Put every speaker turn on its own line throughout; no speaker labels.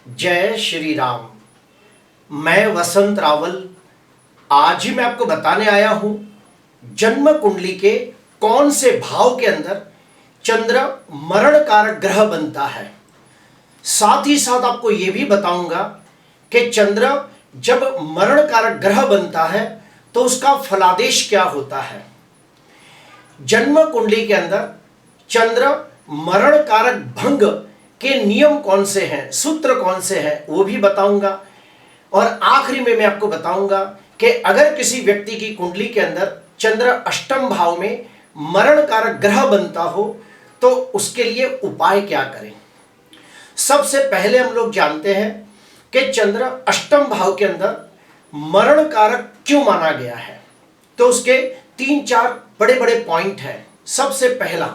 जय श्री राम। मैं वसंत रावल आज ही मैं आपको बताने आया हूं जन्म कुंडली के कौन से भाव के अंदर चंद्र मरण कारक ग्रह बनता है। साथ ही साथ आपको यह भी बताऊंगा कि चंद्र जब मरण कारक ग्रह बनता है तो उसका फलादेश क्या होता है। जन्म कुंडली के अंदर चंद्र मरण कारक भंग के नियम कौन से हैं, सूत्र कौन से हैं, वो भी बताऊंगा। और आखिरी में मैं आपको बताऊंगा कि अगर किसी व्यक्ति की कुंडली के अंदर चंद्र अष्टम भाव में मरण कारक ग्रह बनता हो तो उसके लिए उपाय क्या करें। सबसे पहले हम लोग जानते हैं कि चंद्र अष्टम भाव के अंदर मरण कारक क्यों माना गया है, तो उसके 3-4 बड़े बड़े पॉइंट हैं। सबसे पहला,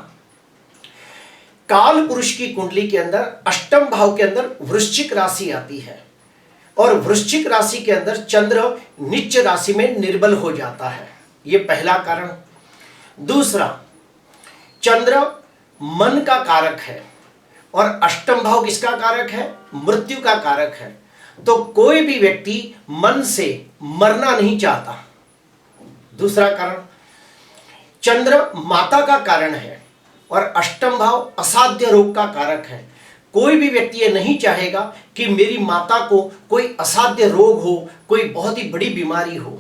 काल पुरुष की कुंडली के अंदर अष्टम भाव के अंदर वृश्चिक राशि आती है और वृश्चिक राशि के अंदर चंद्र नीच राशि में निर्बल हो जाता है, यह पहला कारण। दूसरा, चंद्र मन का कारक है और अष्टम भाव किसका कारक है, मृत्यु का कारक है। तो कोई भी व्यक्ति मन से मरना नहीं चाहता। दूसरा कारण, चंद्र माता का कारण है और अष्टम भाव असाध्य रोग का कारक है। कोई भी व्यक्ति ये नहीं चाहेगा कि मेरी माता को कोई असाध्य रोग हो, कोई बहुत ही बड़ी बीमारी हो।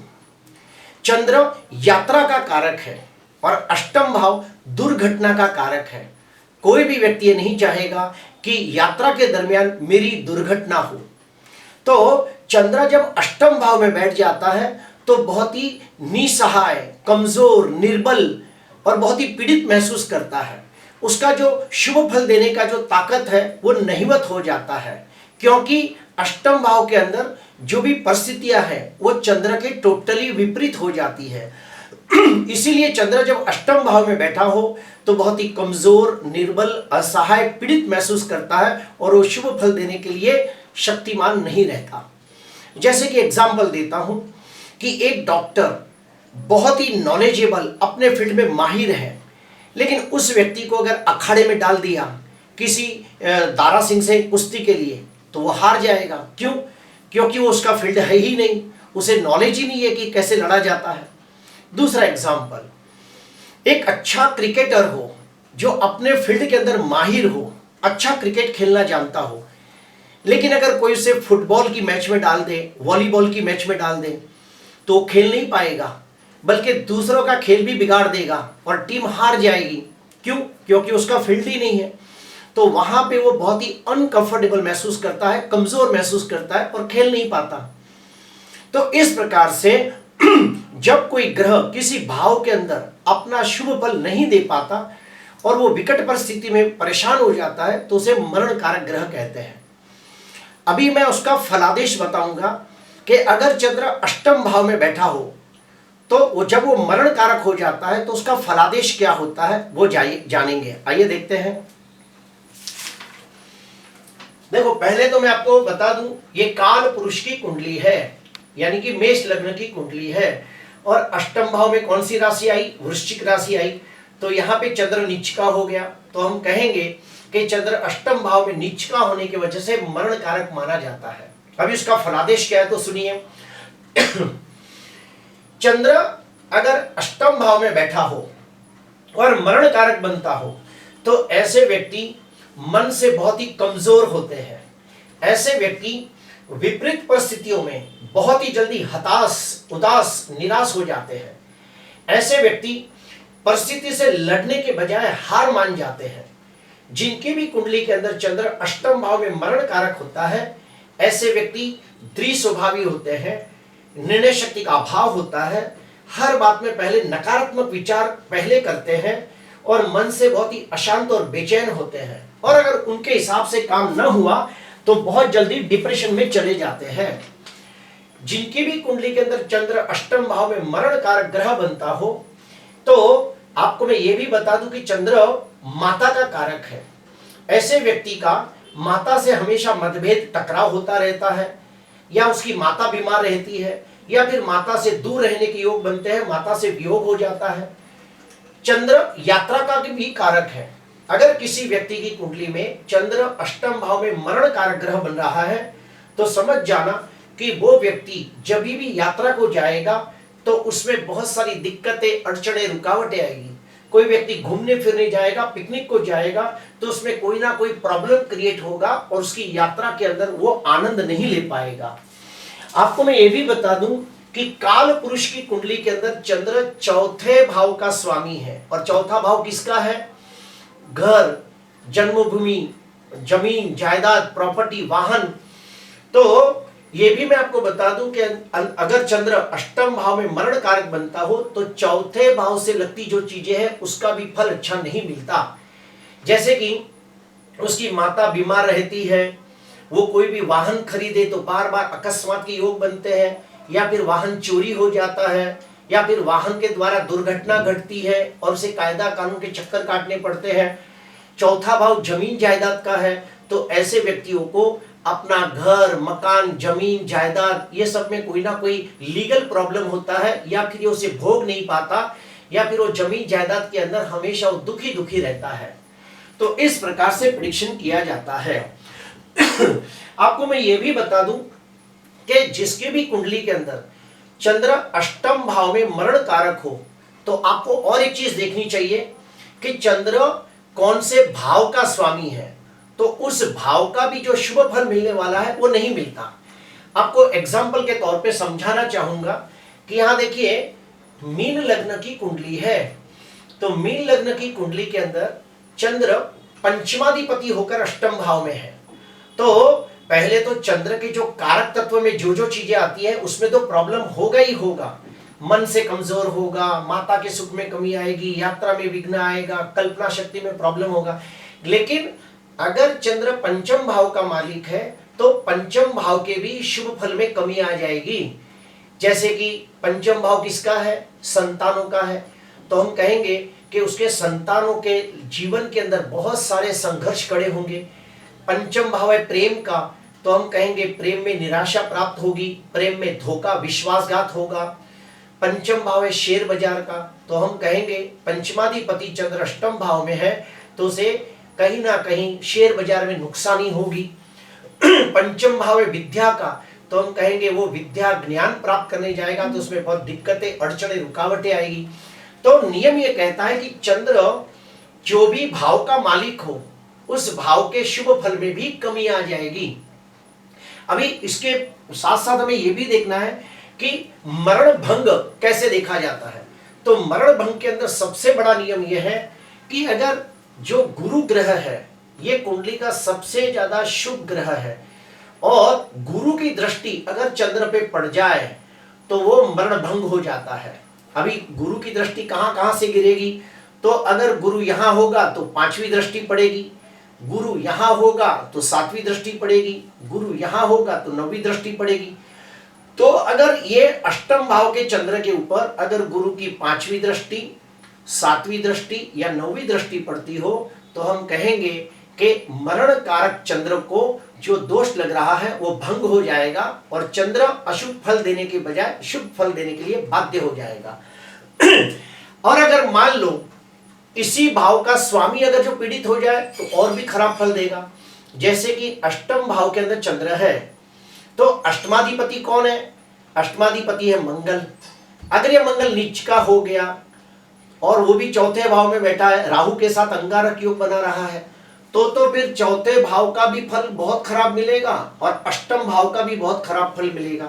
चंद्र यात्रा का कारक है और अष्टम भाव दुर्घटना का कारक है। कोई भी व्यक्ति ये नहीं चाहेगा कि यात्रा के दरमियान मेरी दुर्घटना हो। तो चंद्र जब अष्टम भाव में बैठ जाता है तो बहुत ही निसहाय, कमजोर, निर्बल और बहुत ही पीड़ित महसूस करता है। उसका जो शुभ फल देने का जो ताकत है वो नहिवत हो जाता है, क्योंकि अष्टम भाव के अंदर जो भी परिस्थितियां हैं वो चंद्र के टोटली विपरीत हो जाती है। इसीलिए चंद्र जब अष्टम भाव में बैठा हो तो बहुत ही कमजोर, निर्बल, असहाय, पीड़ित महसूस करता है और वो शुभ फल देने के लिए शक्तिमान नहीं रहता। जैसे कि एग्जाम्पल देता हूं कि एक डॉक्टर बहुत ही नॉलेजेबल, अपने फील्ड में माहिर है, लेकिन उस व्यक्ति को अगर अखाड़े में डाल दिया किसी दारा सिंह से कुश्ती के लिए तो वो हार जाएगा। क्यों? क्योंकि वो उसका फील्ड है ही नहीं, उसे नॉलेज ही नहीं है कि कैसे लड़ा जाता है। दूसरा एग्जाम्पल, एक अच्छा क्रिकेटर हो जो अपने फील्ड के अंदर माहिर हो, अच्छा क्रिकेट खेलना जानता हो, लेकिन अगर कोई उसे फुटबॉल की मैच में डाल दे, वॉलीबॉल की मैच में डाल दे तो खेल नहीं पाएगा, बल्कि दूसरों का खेल भी बिगाड़ देगा और टीम हार जाएगी। क्यों? क्योंकि उसका फील्ड ही नहीं है। तो वहां पे वो बहुत ही अनकंफर्टेबल महसूस करता है, कमजोर महसूस करता है और खेल नहीं पाता। तो इस प्रकार से जब कोई ग्रह किसी भाव के अंदर अपना शुभ फल नहीं दे पाता और वो विकट परिस्थिति में परेशान हो जाता है तो उसे मरण कारक ग्रह कहते हैं। अभी मैं उसका फलादेश बताऊंगा कि अगर चंद्र अष्टम भाव में बैठा हो तो वो जब वो मरण कारक हो जाता है तो उसका फलादेश क्या होता है वो जानेंगे। आइए देखते हैं। देखो, पहले तो मैं आपको बता दूं ये काल पुरुष की कुंडली है, यानी कि मेष लग्न की कुंडली है। और अष्टम भाव में कौन सी राशि आई? वृश्चिक राशि आई। तो यहाँ पे चंद्र नीच का हो गया, तो हम कहेंगे कि चंद्र अष्टम भाव में नीच का होने की वजह से मरण कारक माना जाता है। अभी इसका फलादेश क्या है तो सुनिए। चंद्र अगर अष्टम भाव में बैठा हो और मरण कारक बनता हो तो ऐसे व्यक्ति मन से बहुत ही कमजोर होते हैं। ऐसे व्यक्ति विपरीत परिस्थितियों में बहुत ही जल्दी हताश, उदास, निराश हो जाते हैं। ऐसे व्यक्ति परिस्थिति से लड़ने के बजाय हार मान जाते हैं। जिनकी भी कुंडली के अंदर चंद्र अष्टम भाव में मरण कारक होता है, ऐसे व्यक्ति दृढ़ स्वभावी होते हैं, निर्णय शक्ति का अभाव होता है, हर बात में पहले नकारात्मक विचार पहले करते हैं और मन से बहुत ही अशांत और बेचैन होते हैं। और अगर उनके हिसाब से काम न हुआ तो बहुत जल्दी डिप्रेशन में चले जाते हैं। जिनकी भी कुंडली के अंदर चंद्र अष्टम भाव में मरण कारक ग्रह बनता हो तो आपको मैं ये भी बता दूं कि चंद्र माता का कारक है। ऐसे व्यक्ति का माता से हमेशा मतभेद, टकराव होता रहता है, या उसकी माता बीमार रहती है, या फिर माता से दूर रहने के योग बनते हैं, माता से वियोग हो जाता है। चंद्र यात्रा का भी कारक है। अगर किसी व्यक्ति की कुंडली में चंद्र अष्टम भाव में मरण कारक ग्रह बन रहा है तो समझ जाना कि वो व्यक्ति जब भी यात्रा को जाएगा तो उसमें बहुत सारी दिक्कतें, अड़चने, रुकावटें आएगी। कोई व्यक्ति घूमने फिरने जाएगा, पिकनिक को जाएगा, तो उसमें कोई ना कोई प्रॉब्लम क्रिएट होगा और उसकी यात्रा के अंदर वो आनंद नहीं ले पाएगा। आपको मैं ये भी बता दूं कि काल पुरुष की कुंडली के अंदर चंद्र चौथे भाव का स्वामी है। और चौथा भाव किसका है? घर, जन्मभूमि, जमीन, जायदाद, प्रॉपर्टी, वाहन। तो ये भी मैं आपको बता दूं कि अगर चंद्र अष्टम भाव में मरण कारक बनता हो तो चौथे भाव से लगती जो चीजें हैं उसका भी फल अच्छा नहीं मिलता। जैसे कि उसकी माता बीमार रहती है, वो कोई भी वाहन खरीदे तो बार बार अकस्मात के योग बनते हैं, या फिर वाहन चोरी हो जाता है, या फिर वाहन के द्वारा दुर्घटना घटती है और उसे कायदा कानून के चक्कर काटने पड़ते हैं। चौथा भाव जमीन जायदाद का है, तो ऐसे व्यक्तियों को अपना घर, मकान, जमीन, जायदाद ये सब में कोई ना कोई लीगल प्रॉब्लम होता है, या फिर ये उसे भोग नहीं पाता, या फिर वो जमीन जायदाद के अंदर हमेशा वो दुखी दुखी रहता है। तो इस प्रकार से प्रेडिक्शन किया जाता है। आपको मैं ये भी बता दूं कि जिसके भी कुंडली के अंदर चंद्र अष्टम भाव में मरण कारक हो तो आपको और एक चीज देखनी चाहिए कि चंद्र कौन से भाव का स्वामी है, तो उस भाव का भी जो शुभ फल मिलने वाला है वो नहीं मिलता। आपको एग्जाम्पल के तौर पे समझाना चाहूंगा कि यहां देखिए मीन लग्न की कुंडली है, तो मीन लग्न की कुंडली के अंदर चंद्र पंचमाधिपति होकर अष्टम भाव में है। तो पहले तो चंद्र के जो कारक तत्व में जो जो चीजें आती है उसमें तो प्रॉब्लम होगा ही होगा। मन से कमजोर होगा, माता के सुख में कमी आएगी, यात्रा में विघ्न आएगा, कल्पना शक्ति में प्रॉब्लम होगा। लेकिन अगर चंद्र पंचम भाव का मालिक है तो पंचम भाव के भी शुभ फल में कमी आ जाएगी। जैसे कि पंचम भाव किसका है? संतानों का है। तो हम कहेंगे कि उसके संतानों के जीवन के अंदर बहुत सारे संघर्ष खड़े होंगे। पंचम भाव है प्रेम का, तो हम कहेंगे प्रेम में निराशा प्राप्त होगी, प्रेम में धोखा, विश्वासघात होगा। पंचम भाव है शेयर बाजार का, तो हम कहेंगे पंचमाधिपति चंद्र अष्टम भाव में है तो उसे कहीं ना कहीं शेयर बाजार में नुकसानी होगी। पंचम भाव है विद्या का, तो हम कहेंगे वो विद्या ज्ञान प्राप्त करने जाएगा तो उसमें बहुत दिक्कतें, अड़चने, रुकावटें आएगी। तो नियम ये कहता है कि चंद्र जो भी भाव का मालिक हो उस भाव के शुभ फल में भी कमी आ जाएगी। अभी इसके साथ साथ हमें यह भी देखना है कि मरण भंग कैसे देखा जाता है। तो मरण भंग के अंदर सबसे बड़ा नियम यह है कि अगर जो गुरु ग्रह है ये कुंडली का सबसे ज्यादा शुभ ग्रह है और गुरु की दृष्टि अगर चंद्र पे पड़ जाए तो वो मरण भंग हो जाता है। अभी गुरु की दृष्टि कहां कहां से गिरेगी? तो अगर गुरु यहां होगा तो पांचवी दृष्टि पड़ेगी, गुरु यहां होगा तो सातवीं दृष्टि पड़ेगी, गुरु यहां होगा तो नौवीं दृष्टि पड़ेगी। तो अगर ये अष्टम भाव के चंद्र के ऊपर अगर गुरु की पांचवी दृष्टि, सातवीं दृष्टि या नौवीं दृष्टि पड़ती हो तो हम कहेंगे कि मरण कारक चंद्र को जो दोष लग रहा है वो भंग हो जाएगा और चंद्र अशुभ फल देने के बजाय शुभ फल देने के लिए बाध्य हो जाएगा। और अगर मान लो इसी भाव का स्वामी अगर जो पीड़ित हो जाए तो और भी खराब फल देगा। जैसे कि अष्टम भाव के अंदर चंद्र है तो अष्टमाधिपति कौन है? अष्टमाधिपति है मंगल। अगर ये मंगल नीच का हो गया और वो भी चौथे भाव में बैठा है, राहु के साथ अंगारक योग बना रहा है, तो फिर चौथे भाव का भी फल बहुत खराब मिलेगा और अष्टम भाव का भी बहुत खराब फल मिलेगा,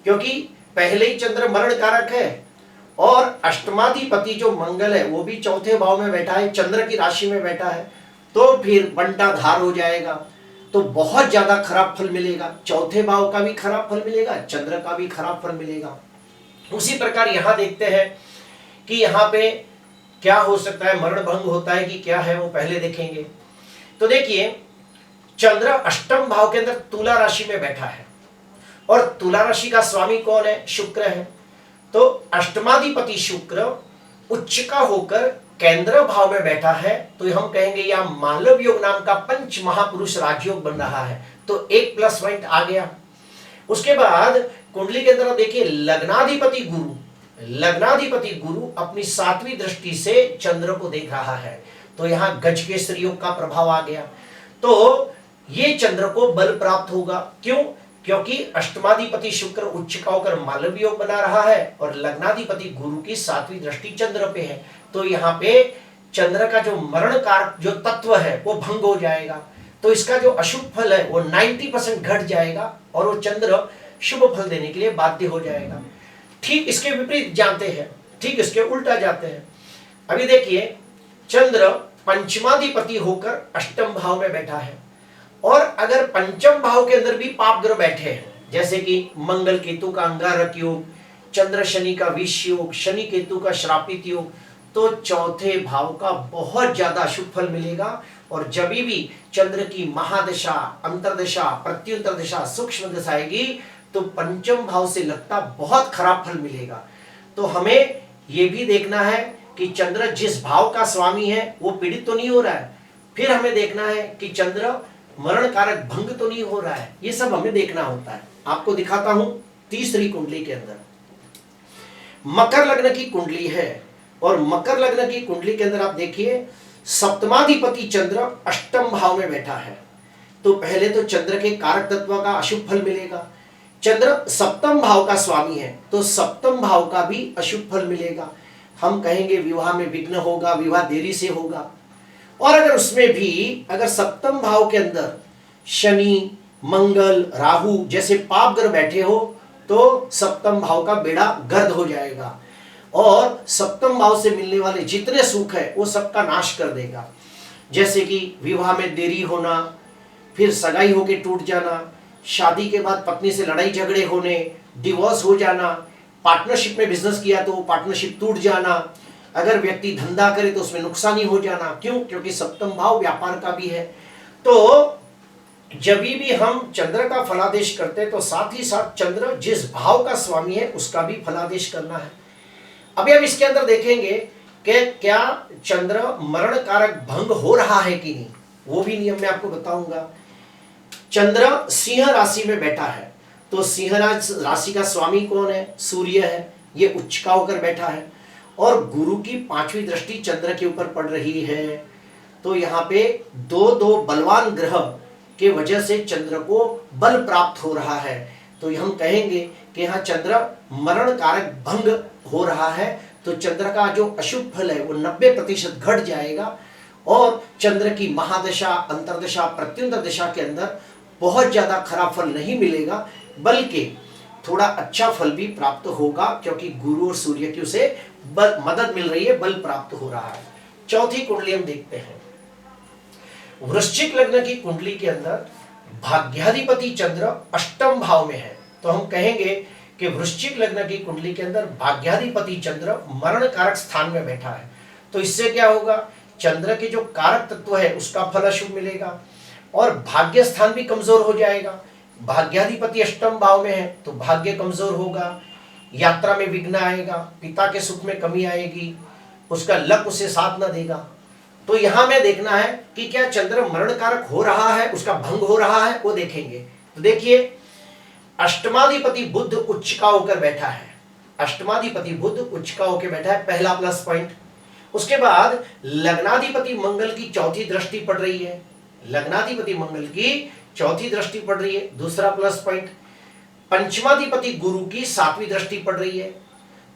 क्योंकि पहले ही चंद्र मरण कारक है और अष्टमाधिपति जो मंगल है वो भी चौथे भाव में बैठा है, चंद्र की राशि में बैठा है, तो फिर बंटाधार हो जाएगा, तो बहुत ज्यादा खराब फल मिलेगा। चौथे भाव का भी खराब फल मिलेगा, चंद्र का भी खराब फल मिलेगा। उसी प्रकार यहां देखते हैं कि यहाँ पे क्या हो सकता है, मरण भंग होता है कि क्या है, वो पहले देखेंगे। तो देखिए चंद्र अष्टम भाव के अंदर तुला राशि में बैठा है और तुला राशि का स्वामी कौन है? शुक्र है। तो अष्टमाधिपति शुक्र उच्च का होकर केंद्र भाव में बैठा है, तो हम कहेंगे या मालव योग नाम का पंच महापुरुष राजयोग बन रहा है, तो एक प्लस पॉइंट आ गया। उसके बाद कुंडली के अंदर देखिए लग्नाधिपति गुरु, लग्नाधिपति गुरु अपनी सातवीं दृष्टि से चंद्र को देख रहा है, तो यहाँ गज केसरी योग का प्रभाव आ गया। तो ये चंद्र को बल प्राप्त होगा। क्यों? क्योंकि अष्टमाधिपति शुक्र उच्च का होकर मालव योग बना रहा है और लग्नाधिपति गुरु की 7वीं दृष्टि चंद्र पे है। तो यहाँ पे चंद्र का जो मरण कारक जो तत्व है वो भंग हो जाएगा। तो इसका जो अशुभ फल है वो 90% घट जाएगा और वो चंद्र शुभ फल देने के लिए बाध्य हो जाएगा। ठीक इसके विपरीत जानते हैं, ठीक इसके उल्टा जाते हैं। अभी देखिए, चंद्र पंचमाधिपति होकर अष्टम भाव में बैठा है और अगर पंचम भाव के अंदर भी पाप ग्रह बैठे हैं, जैसे कि मंगल केतु का अंगारक योग, चंद्र शनि का विष योग, शनि केतु का श्रापित योग, तो चौथे भाव का बहुत ज्यादा शुभ फल मिलेगा। और जब भी चंद्र की महादशा, अंतरदशा, प्रत्युंतर दशा, सूक्ष्म दशा आएगी तो पंचम भाव से लगता बहुत खराब फल मिलेगा। तो हमें यह भी देखना है कि चंद्र जिस भाव का स्वामी है वो पीड़ित तो नहीं हो रहा है। फिर हमें देखना है कि चंद्र मरण कारक भंग तो नहीं हो रहा है। ये सब हमें देखना होता है। आपको दिखाता हूं तीसरी कुंडली के अंदर मकर लग्न की कुंडली है और मकर लग्न की कुंडली के अंदर आप देखिए सप्तमाधिपति चंद्र अष्टम भाव में बैठा है। तो पहले तो चंद्र के कारक तत्व का अशुभ फल मिलेगा। चंद्र सप्तम भाव का स्वामी है तो सप्तम भाव का भी अशुभ फल मिलेगा। हम कहेंगे विवाह में विघ्न होगा, विवाह देरी से होगा। और अगर उसमें भी अगर सप्तम भाव के अंदर शनि, मंगल, राहु जैसे पाप ग्रह बैठे हो तो सप्तम भाव का बेड़ा गर्द हो जाएगा और सप्तम भाव से मिलने वाले जितने सुख है वो सबका नाश कर देगा। जैसे कि विवाह में देरी होना, फिर सगाई होके टूट जाना, शादी के बाद पत्नी से लड़ाई झगड़े होने, डिवोर्स हो जाना, पार्टनरशिप में बिजनेस किया तो वो पार्टनरशिप टूट जाना, अगर व्यक्ति धंधा करे तो उसमें नुकसानी हो जाना। क्यों? क्योंकि सप्तम भाव व्यापार का भी है। तो जब भी हम चंद्र का फलादेश करते हैं तो साथ ही साथ चंद्र जिस भाव का स्वामी है उसका भी फलादेश करना है। अभी हम इसके अंदर देखेंगे कि क्या चंद्र मरण कारक भंग हो रहा है कि नहीं, वो भी नियम मैं आपको बताऊंगा। चंद्र सिंह राशि में बैठा है तो सिंह राशि का स्वामी कौन है? सूर्य है। ये उच्च का होकर बैठा है और गुरु की 5वीं दृष्टि चंद्र के ऊपर पड़ रही है। तो यहाँ पे दो बलवान ग्रह के वजह से चंद्र को बल प्राप्त हो रहा है। तो हम कहेंगे कि यहाँ चंद्र मरण कारक भंग हो रहा है। तो चंद्र का जो अशुभ फल है वो 90% घट जाएगा और चंद्र की महादशा, अंतरदशा, प्रत्युंतर दशा के अंदर बहुत ज्यादा खराब फल नहीं मिलेगा, बल्कि थोड़ा अच्छा फल भी प्राप्त होगा क्योंकि गुरु और सूर्य की उसे मदद मिल रही है, बल प्राप्त हो रहा है। चौथी कुंडली हम देखते हैं। वृश्चिक लग्न की कुंडली के अंदर भाग्याधिपति चंद्र अष्टम भाव में है। तो हम कहेंगे कि वृश्चिक लग्न की कुंडली के अंदर भाग्याधिपति चंद्र मरण कारक स्थान में बैठा है। तो इससे क्या होगा? चंद्र के जो कारक तत्व है उसका फल अशुभ मिलेगा और भाग्य स्थान भी कमजोर हो जाएगा। भाग्याधिपति अष्टम भाव में है तो भाग्य कमजोर होगा, यात्रा में विघ्न आएगा, पिता के सुख में कमी आएगी, उसका लक उसे साथ न देगा। तो यहां में देखना है कि क्या चंद्र मरण कारक हो रहा है, उसका भंग हो रहा है, वो देखेंगे। तो देखिए अष्टमाधिपति बुध उच्च का होकर बैठा है। अष्टमाधिपति बुध उच्च का होकर बैठा है, पहला प्लस पॉइंट। उसके बाद लग्नाधिपति मंगल की चौथी दृष्टि पड़ रही है। लग्नाधिपति मंगल की चौथी दृष्टि पड़ रही है, दूसरा प्लस पॉइंट। पंचमाधिपति गुरु की 7वीं दृष्टि पड़ रही है।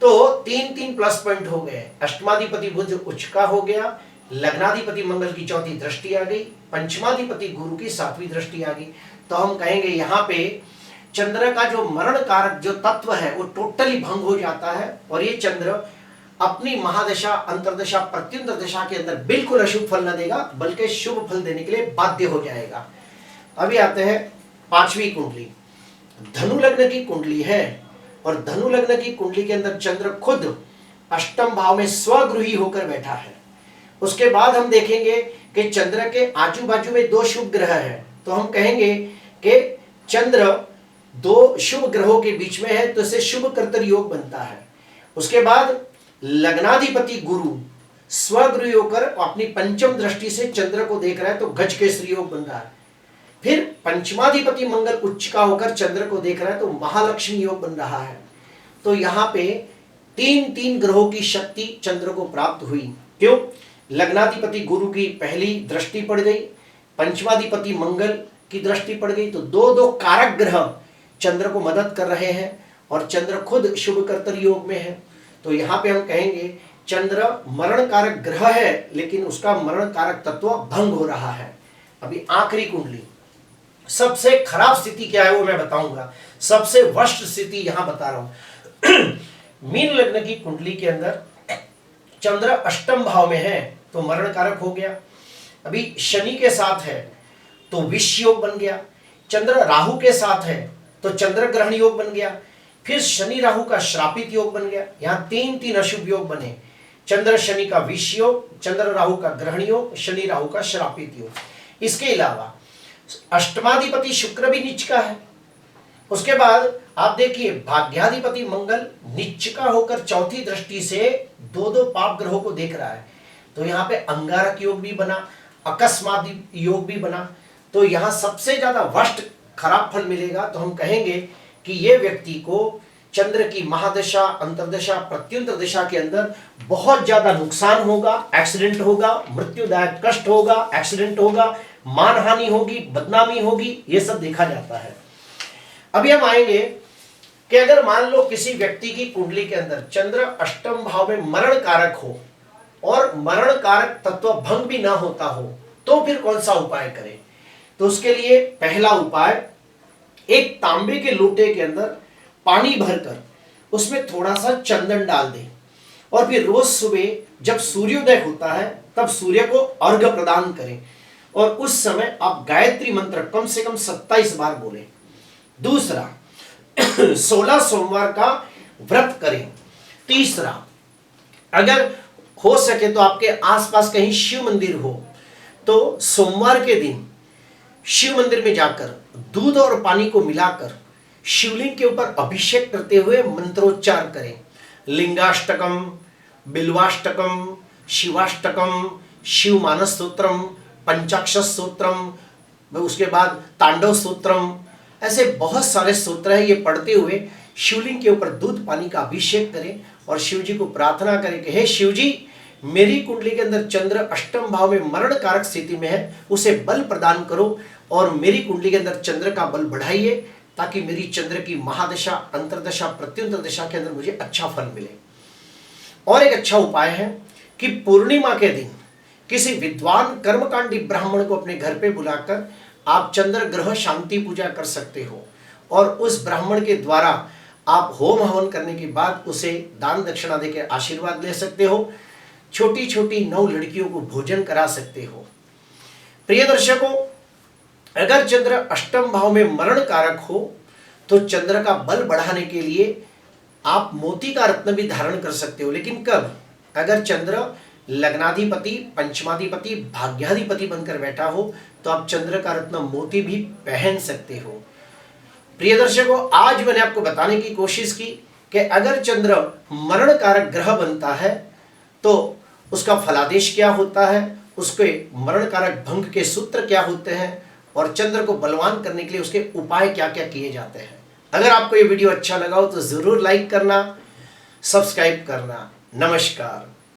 तो 3 प्लस पॉइंट हो गए। अष्टमाधिपति बुध उच्च का हो गया, लग्नाधिपति मंगल की चौथी दृष्टि आ गई, पंचमाधिपति गुरु की 7वीं दृष्टि आ गई। तो हम कहेंगे यहाँ पे चंद्र का जो मरण कारक जो तत्व है वो टोटली भंग हो जाता है और ये चंद्र अपनी महादशा, अंतरदशा, प्रत्युंतर दशा के अंदर बिल्कुल अशुभ फल न देगा बल्कि शुभ फल देने के लिए बाध्य हो जाएगा। अभी आते हैं 5वीं कुंडली। धनु लग्न की कुंडली है और धनु लग्न की कुंडली के अंदर चंद्र खुद अष्टम भाव में स्वगृही होकर बैठा है। उसके बाद हम देखेंगे कि चंद्र के आजू बाजू में 2 शुभ ग्रह हैं। तो हम कहेंगे कि चंद्र 2 शुभ ग्रहों के बीच में है तो इसे शुभ कर्तर योग बनता है। उसके बाद लग्नाधिपति गुरु स्वगृही होकर अपनी पंचम दृष्टि से चंद्र को देख रहा है तो गज केसरी योग बन रहा है। फिर पंचमाधिपति मंगल उच्च का होकर चंद्र को देख रहा है तो महालक्ष्मी योग बन रहा है। तो यहाँ पे 3 ग्रहों की शक्ति चंद्र को प्राप्त हुई। क्यों? लग्नाधिपति गुरु की पहली दृष्टि पड़ गई, पंचमाधिपति मंगल की दृष्टि पड़ गई, तो दो दो कारक ग्रह चंद्र को मदद कर रहे हैं और चंद्र खुद शुभ कर्तरी योग में है। तो यहाँ पे हम कहेंगे चंद्र मरण कारक ग्रह है, लेकिन उसका मरण कारक तत्व भंग हो रहा है। अभी आखिरी कुंडली, सबसे खराब स्थिति क्या है वो मैं बताऊंगा, सबसे वर्स्ट स्थिति यहां बता रहा हूं। मीन लग्न की कुंडली के अंदर चंद्र अष्टम भाव में है तो मरण कारक हो गया। अभी शनि के साथ है तो विष योग बन गया। चंद्र राहु के साथ है तो चंद्र ग्रहण योग बन गया। फिर शनि राहु का श्रापित योग बन गया। यहां तीन तीन अशुभ योग बने, चंद्र शनि का विष योग, चंद्र राहु का ग्रहण योग, शनि राहु का श्रापित योग। इसके अलावा अष्टमाधिपति शुक्र भी नीच का है। उसके बाद आप देखिए भाग्याधिपति मंगल नीच का होकर चौथी दृष्टि से दो दो पाप ग्रहों को देख रहा है। तो यहाँ पे अंगारक योग भी बना, अकस्मात योग भी बना। तो यहाँ सबसे ज्यादा वर्स्ट खराब फल मिलेगा। तो हम कहेंगे कि ये व्यक्ति को चंद्र की महादशा, अंतरदशा, प्रत्युंतर दशा के अंदर बहुत ज्यादा नुकसान होगा, एक्सीडेंट होगा, मृत्युदायक कष्ट होगा, एक्सीडेंट होगा, मानहानि होगी, बदनामी होगी, ये सब देखा जाता है। अभी हम आएंगे कि अगर मान लो किसी व्यक्ति की कुंडली के अंदर चंद्र अष्टम भाव में मरण कारक हो और मरण कारक तत्व भंग भी ना होता हो, तो फिर कौन सा उपाय करें? तो उसके लिए पहला उपाय, एक तांबे के लोटे के अंदर पानी भरकर उसमें थोड़ा सा चंदन डाल दें और फिर रोज सुबह जब सूर्योदय होता है तब सूर्य को अर्घ्य प्रदान करें और उस समय आप गायत्री मंत्र कम से कम 27 बार बोलें। दूसरा, 16 सोमवार का व्रत करें। तीसरा, अगर हो सके तो आपके आसपास कहीं शिव मंदिर हो तो सोमवार के दिन शिव मंदिर में जाकर दूध और पानी को मिलाकर शिवलिंग के ऊपर अभिषेक करते हुए मंत्रोच्चार करें। लिंगाष्टकम, बिल्वाष्टकम, शिवाष्टकम, शिव मानस स्तोत्रम, पंचाक्षर स्तोत्रम, उसके बाद तांडव स्तोत्रम, ऐसे बहुत सारे स्तोत्र हैं। ये पढ़ते हुए शिवलिंग के ऊपर दूध पानी का अभिषेक करें और शिव जी को प्रार्थना करें कि हे शिव जी, मेरी कुंडली के अंदर चंद्र अष्टम भाव में मरण कारक स्थिति में है, उसे बल प्रदान करो और मेरी कुंडली के अंदर चंद्र का बल बढ़ाइए ताकि मेरी चंद्र की महादशा, अंतरदशा, प्रत्युंतर दशा के अंदर मुझे अच्छा फल मिले। और एक अच्छा उपाय है कि पूर्णिमा के दिन किसी विद्वान कर्मकांडी ब्राह्मण को अपने घर पे बुलाकर आप चंद्र ग्रह शांति पूजा कर सकते हो और उस ब्राह्मण के द्वारा आप होम हवन करने के बाद उसे दान दक्षिणा देकर आशीर्वाद ले सकते हो। छोटी छोटी 9 लड़कियों को भोजन करा सकते हो। प्रिय दर्शकों, अगर चंद्र अष्टम भाव में मरण कारक हो तो चंद्र का बल बढ़ाने के लिए आप मोती का रत्न भी धारण कर सकते हो। लेकिन कब? अगर चंद्र लग्नाधिपति, पंचमाधिपति, भाग्याधिपति बनकर बैठा हो तो आप चंद्र का रत्न मोती भी पहन सकते हो। प्रिय दर्शकों, आज मैंने आपको बताने की कोशिश की कि अगर चंद्र मरण कारक ग्रह बनता है तो उसका फलादेश क्या होता है, उसके मरण कारक भंग के सूत्र क्या होते हैं और चंद्र को बलवान करने के लिए उसके उपाय क्या क्या किए जाते हैं। अगर आपको ये वीडियो अच्छा लगा हो तो जरूर लाइक करना, सब्सक्राइब करना। नमस्कार।